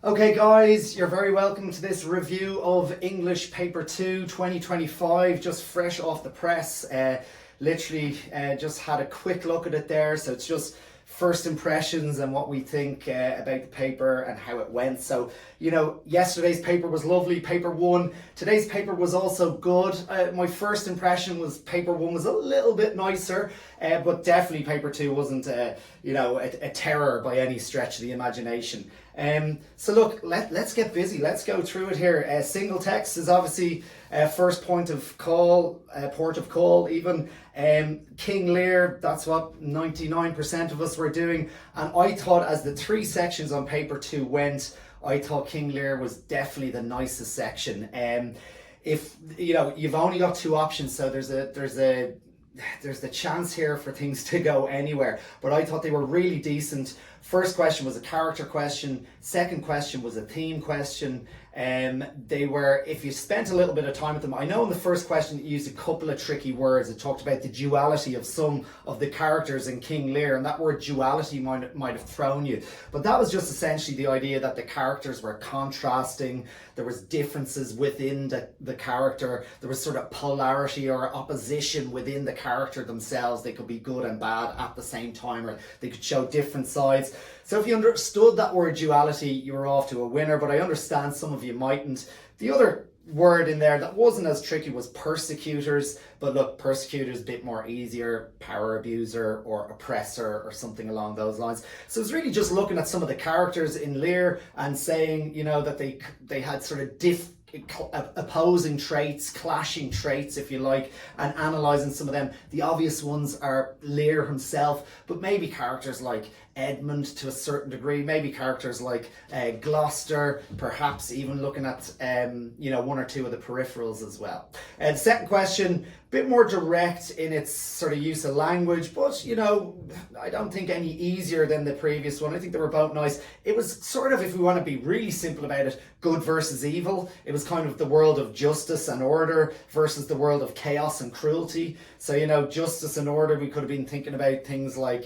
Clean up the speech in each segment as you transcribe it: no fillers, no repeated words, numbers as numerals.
Okay guys, you're very welcome to this review of English Paper 2 2025, just fresh off the press. Literally just had a quick look at it there, so it's just first impressions and what we think about the paper and how it went. So, yesterday's paper was lovely, paper 1. Today's paper was also good. My first impression was paper 1 was a little bit nicer, but definitely paper 2 wasn't a terror by any stretch of the imagination. So look, let's get busy. Let's go through it here. Single text is obviously first point of call, port of call even. King Lear, that's what 99% of us were doing. And I thought as the 3 sections on paper 2 went, I thought King Lear was definitely the nicest section. If you've only got 2 options, so there's the chance here for things to go anywhere, but I thought they were really decent. First question was a character question, second question was a theme question. They were, if you spent a little bit of time with them, I know in the first question it used a couple of tricky words. It talked about the duality of some of the characters in King Lear, and that word duality might have thrown you, but that was just essentially the idea that the characters were contrasting. There was differences within the character. There was sort of polarity or opposition within the character themselves. They could be good and bad at the same time, or they could show different sides. So if you understood that word duality, you were off to a winner, but I understand some of you mightn't. The other word in there that wasn't as tricky was persecutors, but look, persecutors a bit more easier, power abuser or oppressor or something along those lines. So it's really just looking at some of the characters in Lear and saying, that they had sort of opposing traits, clashing traits, if you like, and analysing some of them. The obvious ones are Lear himself, but maybe characters like Edmund to a certain degree, maybe characters like Gloucester, perhaps even looking at 1 or 2 of the peripherals as well. The second question, a bit more direct in its sort of use of language, but I don't think any easier than the previous one. I think they were both nice. It was sort of, if we want to be really simple about it, good versus evil. It was kind of the world of justice and order versus the world of chaos and cruelty. So justice and order, we could have been thinking about things like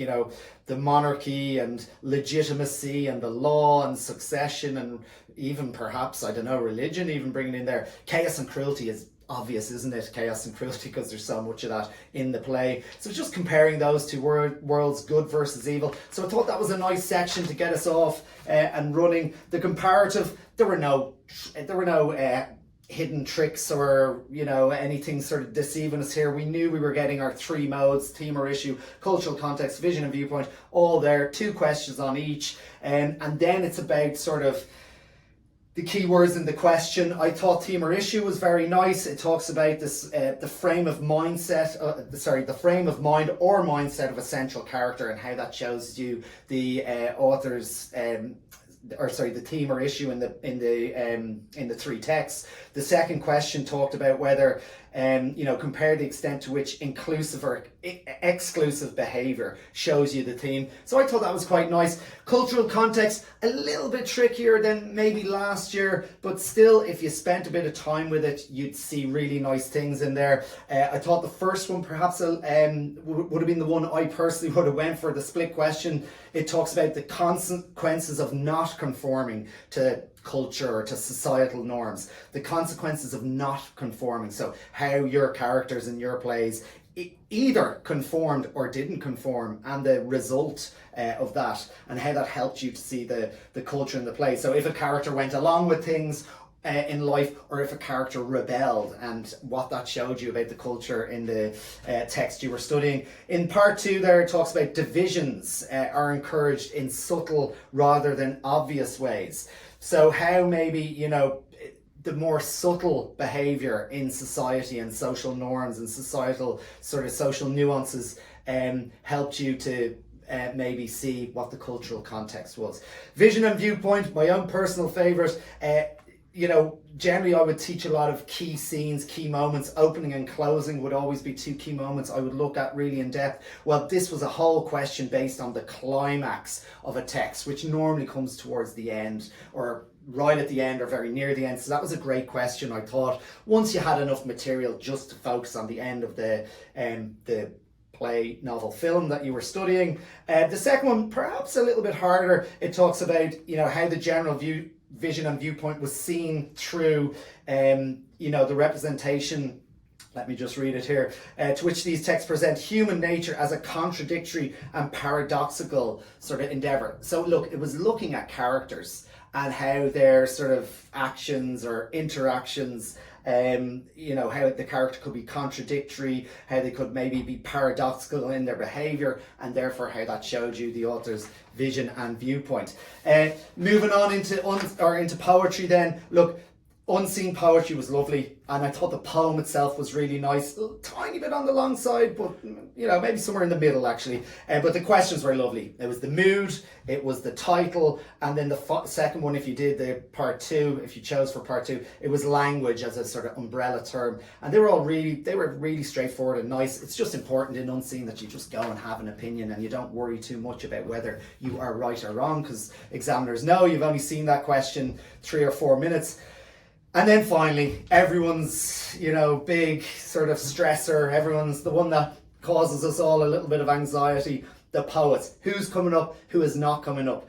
the monarchy and legitimacy and the law and succession and even perhaps, I don't know, religion even bringing in there. Chaos and cruelty is obvious, isn't it? Chaos and cruelty, because there's so much of that in the play. So just comparing those 2 worlds, good versus evil. So I thought that was a nice section to get us off and running. The comparative, there were no hidden tricks or anything sort of deceiving us here. We knew we were getting our 3 modes: theme or issue, cultural context, vision and viewpoint, all there, 2 questions on each, and then it's about sort of the keywords in the question. I thought theme or issue was very nice. It talks about this the frame of mindset, the frame of mind or mindset of a central character, and how that shows you the author's the theme or issue in the 3 texts. The second question talked about whether compare the extent to which inclusive or exclusive behavior shows you the theme. So I thought that was quite nice. Cultural context, a little bit trickier than maybe last year, but still, if you spent a bit of time with it, you'd see really nice things in there. I thought the first one perhaps would have been the one I personally would have went for, the split question. It talks about the consequences of not conforming to culture or to societal norms, the consequences of not conforming. So how your characters in your plays either conformed or didn't conform, and the result of that, and how that helped you to see the culture in the play. So if a character went along with things in life, or if a character rebelled, and what that showed you about the culture in the text you were studying. In part 2 there, it talks about divisions are encouraged in subtle rather than obvious ways. So how maybe, the more subtle behaviour in society and social norms and societal sort of social nuances helped you to maybe see what the cultural context was. Vision and viewpoint, my own personal favourite. Generally I would teach a lot of key scenes, key moments. Opening and closing would always be 2 key moments I would look at really in depth. Well, this was a whole question based on the climax of a text, which normally comes towards the end, or right at the end, or very near the end. So that was a great question, I thought, once you had enough material just to focus on the end of the play, novel, film that you were studying. The second one, perhaps a little bit harder. It talks about how the general vision and viewpoint was seen through, the representation. Let me just read it here. To which these texts present human nature as a contradictory and paradoxical sort of endeavour. So look, it was looking at characters and how their sort of actions or interactions, how the character could be contradictory, how they could maybe be paradoxical in their behaviour, and therefore how that showed you the author's vision and viewpoint. Moving on into poetry then, look, unseen poetry was lovely, and I thought the poem itself was really nice. A tiny bit on the long side, but maybe somewhere in the middle actually. But the questions were lovely. It was the mood, it was the title, and then the second one, if you did the part two, if you chose for part two, it was language as a sort of umbrella term. And they were really straightforward and nice. It's just important in unseen that you just go and have an opinion and you don't worry too much about whether you are right or wrong, because examiners know you've only seen that question 3 or 4 minutes. And then finally, everyone's, big sort of stressor, everyone's the one that causes us all a little bit of anxiety, the poets. Who's coming up, who is not coming up?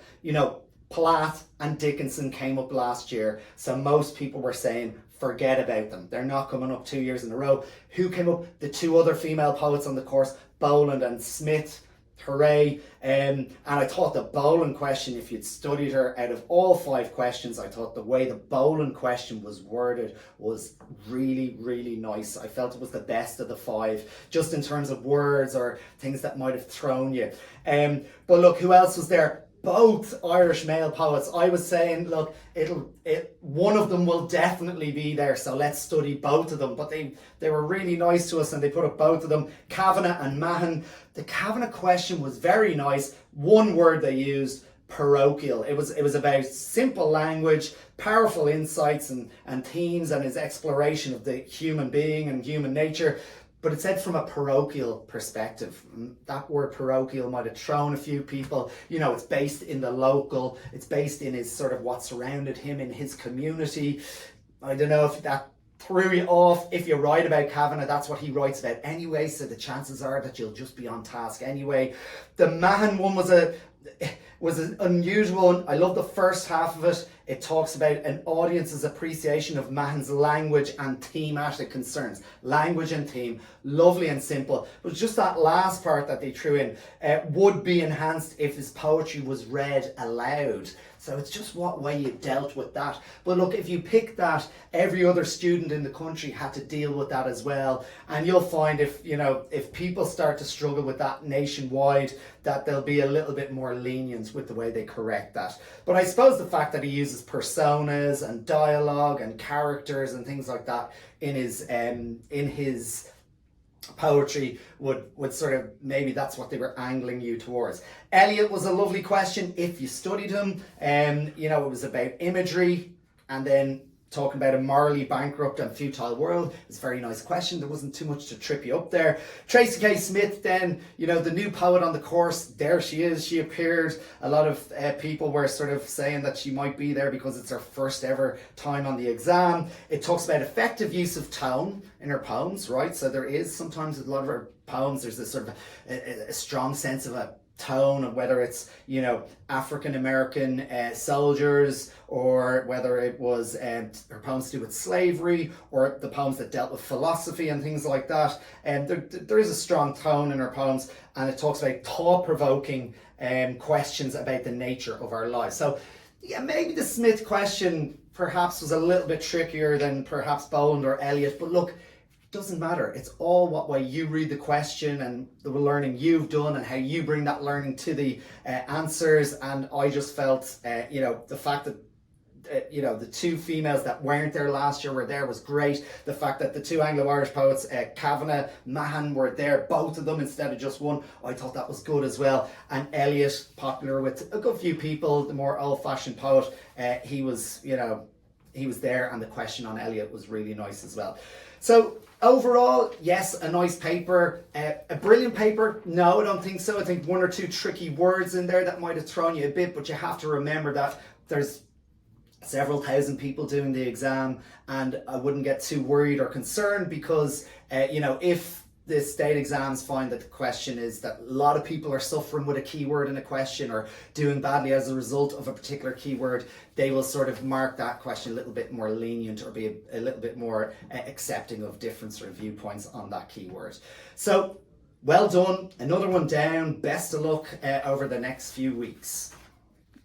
Platt and Dickinson came up last year, so most people were saying, forget about them. They're not coming up 2 years in a row. Who came up? The 2 other female poets on the course, Boland and Smith. Hooray. And I thought the Boland question, if you'd studied her, out of all 5 questions, I thought the way the Boland question was worded was really, really nice. I felt it was the best of the 5, just in terms of words or things that might have thrown you. But look, who else was there? Both Irish male poets. I was saying, look, one of them will definitely be there, so let's study both of them. But they were really nice to us, and they put up both of them, Kavanagh and Mahon. The Kavanagh question was very nice. One word they used, parochial. It was about simple language, powerful insights and themes, and his exploration of the human being and human nature. But it said from a parochial perspective. That word parochial might have thrown a few people. It's based in the local. It's based in his sort of what surrounded him in his community. I don't know if that threw you off. If you write about Kavanagh, that's what he writes about anyway, so the chances are that you'll just be on task anyway. The Mahon one was an unusual one. I love the first half of it. It talks about an audience's appreciation of Mahon's language and thematic concerns. Language and theme, lovely and simple. But just that last part that they threw in would be enhanced if his poetry was read aloud. So it's just what way you dealt with that. But look, if you pick that, every other student in the country had to deal with that as well. And you'll find if people start to struggle with that nationwide, that they'll be a little bit more lenient with the way they correct that. But I suppose the fact that he uses personas and dialogue and characters and things like that in his poetry would sort of, maybe that's what they were angling you towards. Eliot was a lovely question if you studied him. It was about imagery, and then talking about a morally bankrupt and futile world. It's a very nice question. There wasn't too much to trip you up there. Tracy K. Smith then, the new poet on the course, there she is. She appeared. A lot of people were sort of saying that she might be there because it's her first ever time on the exam. It talks about effective use of tone in her poems, right? So there is sometimes a lot of her poems, there's this sort of a strong sense of a tone, of whether it's African American soldiers, or whether it was her poems to do with slavery, or the poems that dealt with philosophy and things like that. And there is a strong tone in her poems, and it talks about thought-provoking questions about the nature of our lives. So yeah, maybe the Smith question perhaps was a little bit trickier than perhaps Boland or Eliot, but look, doesn't matter. It's all what way you read the question and the learning you've done and how you bring that learning to the answers. And I just felt, the fact that the 2 females that weren't there last year were there was great. The fact that the 2 Anglo-Irish poets, Kavanagh, Mahon, were there, both of them instead of just one, I thought that was good as well. And Eliot, popular with a good few people, the more old-fashioned poet, he was there, and the question on Eliot was really nice as well. So overall, yes, a nice paper. A brilliant paper? No, I don't think so. I think 1 or 2 tricky words in there that might have thrown you a bit, but you have to remember that there's several thousand people doing the exam, and I wouldn't get too worried or concerned, because if the state exams find that the question is that a lot of people are suffering with a keyword in a question or doing badly as a result of a particular keyword, they will sort of mark that question a little bit more lenient or be a little bit more accepting of different sort of viewpoints on that keyword. So well done, another one down. Best of luck over the next few weeks.